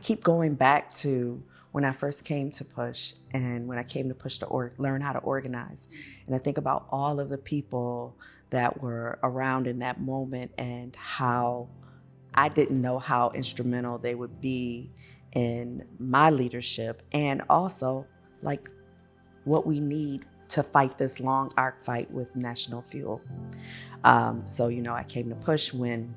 keep going back to when I first came to Push and when I came to Push to learn how to organize. And I think about all of the people that were around in that moment and how I didn't know how instrumental they would be in my leadership, and also like what we need to fight this long arc fight with National Fuel. So, I came to Push when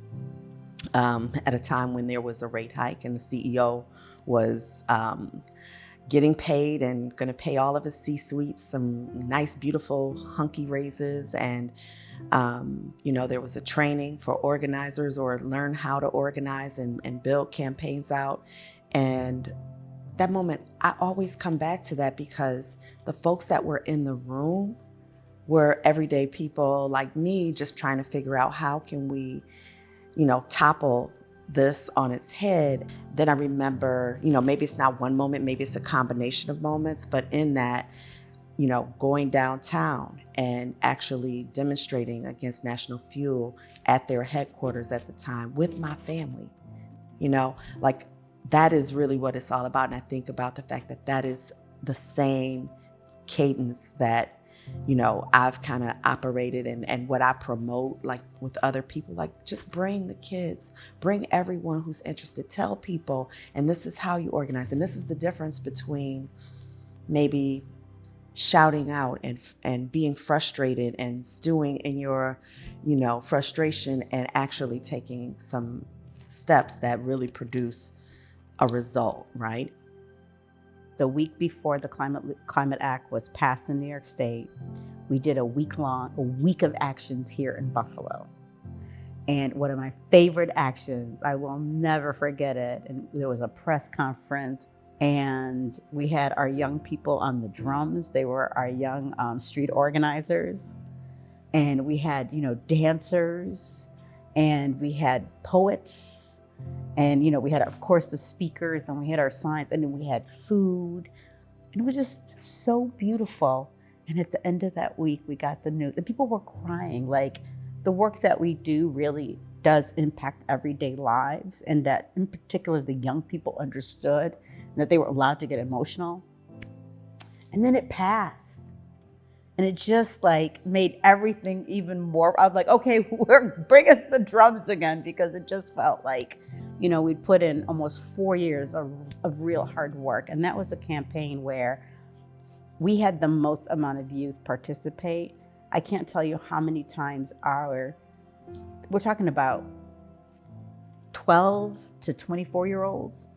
at a time when there was a rate hike and the CEO was getting paid and going to pay all of his C-suite some nice, beautiful, hunky raises. And, there was a training for organizers or learn how to organize and build campaigns out. And that moment, I always come back to that because the folks that were in the room were everyday people like me, just trying to figure out how can we topple this on its head. Then I remember, maybe it's not one moment, maybe it's a combination of moments, but in that, going downtown and actually demonstrating against National Fuel at their headquarters at the time with my family, like that is really what it's all about. And I think about the fact that that is the same cadence that I've kind of operated and what I promote, like with other people, like just bring the kids, bring everyone who's interested, tell people, and this is how you organize. And this is the difference between maybe shouting out and being frustrated and stewing in your, frustration and actually taking some steps that really produce a result, right? The week before the Climate Act was passed in New York State, we did a week of actions here in Buffalo. And one of my favorite actions, I will never forget it, and there was a press conference and we had our young people on the drums. They were our young street organizers. And we had, dancers, and we had poets. And, we had, of course, the speakers, and we had our signs, and then we had food. And it was just so beautiful. And at the end of that week, we got the news. And people were crying. Like, the work that we do really does impact everyday lives. And that, in particular, the young people understood that they were allowed to get emotional. And then it passed. And it just made everything even more. I was like, okay, bring us the drums again, because it just felt like, we'd put in almost 4 years of real hard work. And that was a campaign where we had the most amount of youth participate. I can't tell you how many times we're talking about 12 to 24-year-olds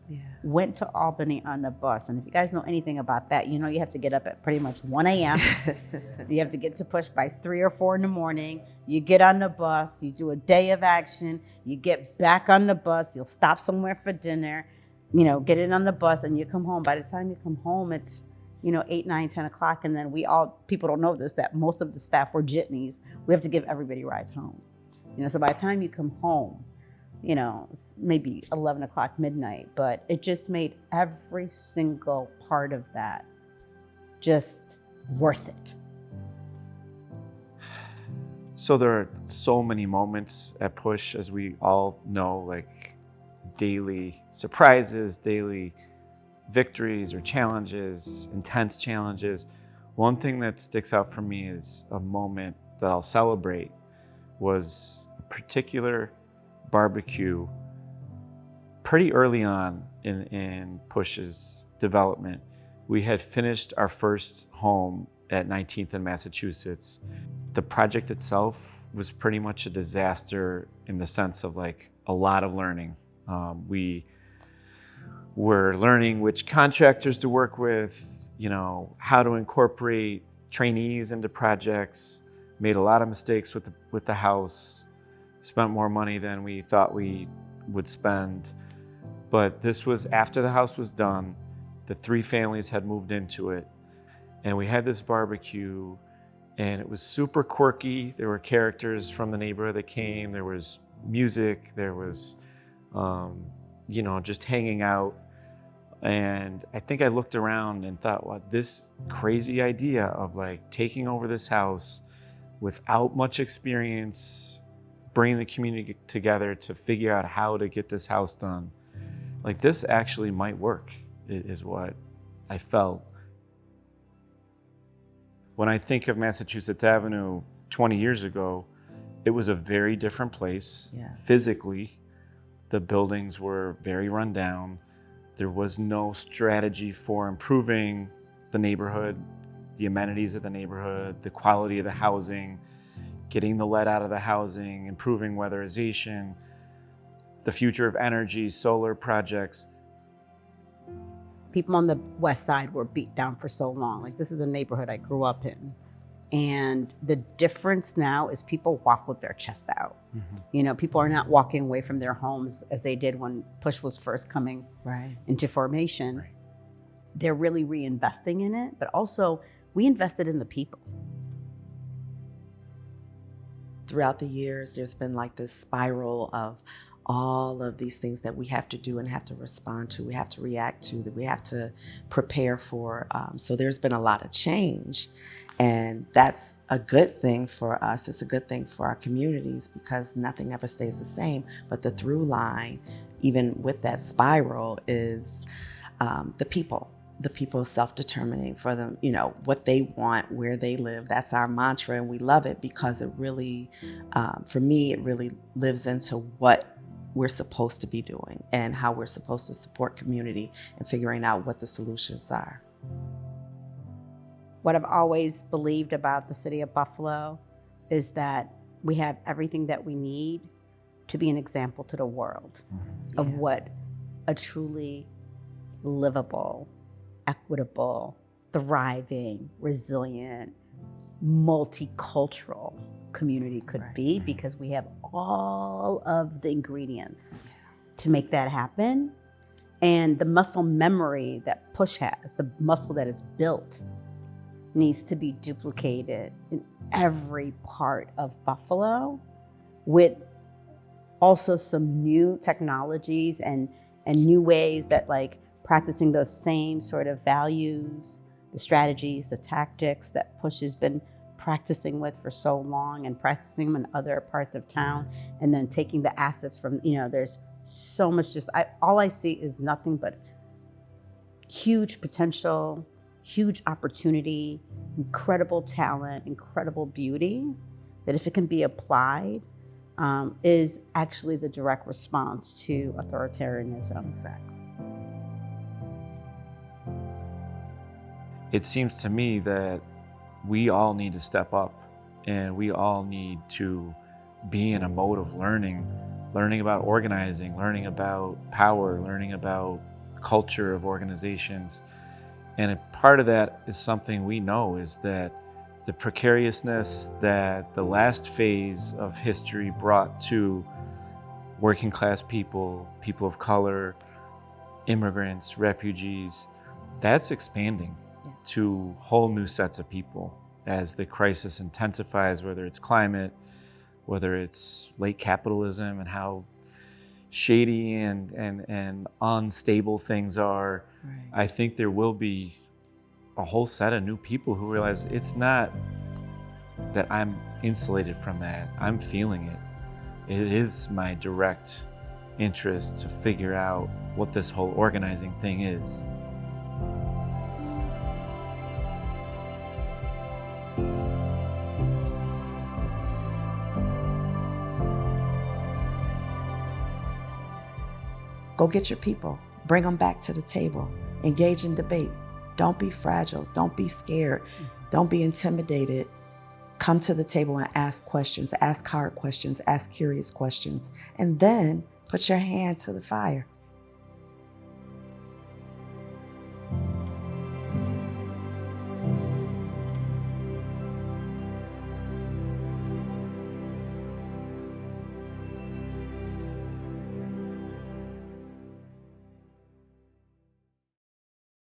went to Albany on the bus. And if you guys know anything about that, you have to get up at pretty much 1 a.m. You have to get to Push by 3 or 4 in the morning. You get on the bus, you do a day of action, you get back on the bus, you'll stop somewhere for dinner, get in on the bus, and you come home. By the time you come home, it's 8, 9, 10 o'clock. And then people don't know this, that most of the staff were jitneys. We have to give everybody rides home. So by the time you come home, it's maybe 11 o'clock, midnight, but it just made every single part of that just worth it. So there are so many moments at Push, as we all know, like daily surprises, daily victories or challenges, intense challenges. One thing that sticks out for me is a moment that I'll celebrate was a particular barbecue pretty early on in Push's development. We had finished our first home at 19th and Massachusetts. The project itself was pretty much a disaster in the sense of a lot of learning. We were learning which contractors to work with, how to incorporate trainees into projects, made a lot of mistakes with the house, spent more money than we thought we would spend. But this was after the house was done. The 3 families had moved into it, and we had this barbecue, and it was super quirky. There were characters from the neighborhood that came. There was music. There was, just hanging out. And I think I looked around and thought, well, this crazy idea of taking over this house without much experience, bringing the community together to figure out how to get this house done, like this actually might work, is what I felt. When I think of Massachusetts Avenue 20 years ago, it was a very different place. Yes. Physically. The buildings were very run down. There was no strategy for improving the neighborhood, the amenities of the neighborhood, the quality of the housing, getting the lead out of the housing, improving weatherization, the future of energy, solar projects. People on the west side were beat down for so long. Like, this is the neighborhood I grew up in. And the difference now is people walk with their chest out. Mm-hmm. You know, people are not walking away from their homes as they did when Push was first coming Right. into formation. Right. They're really reinvesting in it, but also we invested in the people. Throughout the years, there's been like this spiral of all of these things that we have to do and have to respond to, we have to react to, that we have to prepare for. So there's been a lot of change. And that's a good thing for us. It's a good thing for our communities because nothing ever stays the same. But the through line, even with that spiral, is the people. The people self-determining for them, you know, what they want, where they live. That's our mantra, and we love it because it really, for me, it really lives into what we're supposed to be doing and how we're supposed to support community and figuring out what the solutions are. What I've always believed about the city of Buffalo is that we have everything that we need to be an example to the world of Yeah. what a truly livable, equitable, thriving, resilient, multicultural community could Right. be, because we have all of the ingredients to make that happen. And the muscle memory that Push has, the muscle that is built, needs to be duplicated in every part of Buffalo, with also some new technologies and new ways that, like, practicing those same sort of values, the strategies, the tactics that Push has been practicing with for so long, and practicing them in other parts of town, and then taking the assets from, you know, there's so much, all I see is nothing but huge potential, huge opportunity, incredible talent, incredible beauty, that if it can be applied, is actually the direct response to authoritarianism. Exactly. It seems to me that we all need to step up, and we all need to be in a mode of learning about organizing, learning about power, learning about culture of organizations. And a part of that is something we know, is that the precariousness that the last phase of history brought to working class people, people of color, immigrants, refugees, that's expanding to whole new sets of people as the crisis intensifies, whether it's climate, whether it's late capitalism and how shady and unstable things are. Right. I think there will be a whole set of new people who realize it's not that I'm insulated from that. I'm feeling it. It is my direct interest to figure out what this whole organizing thing is. Go get your people. Bring them back to the table. Engage in debate. Don't be fragile. Don't be scared. Don't be intimidated. Come to the table and ask questions. Ask hard questions. Ask curious questions. And then put your hand to the fire.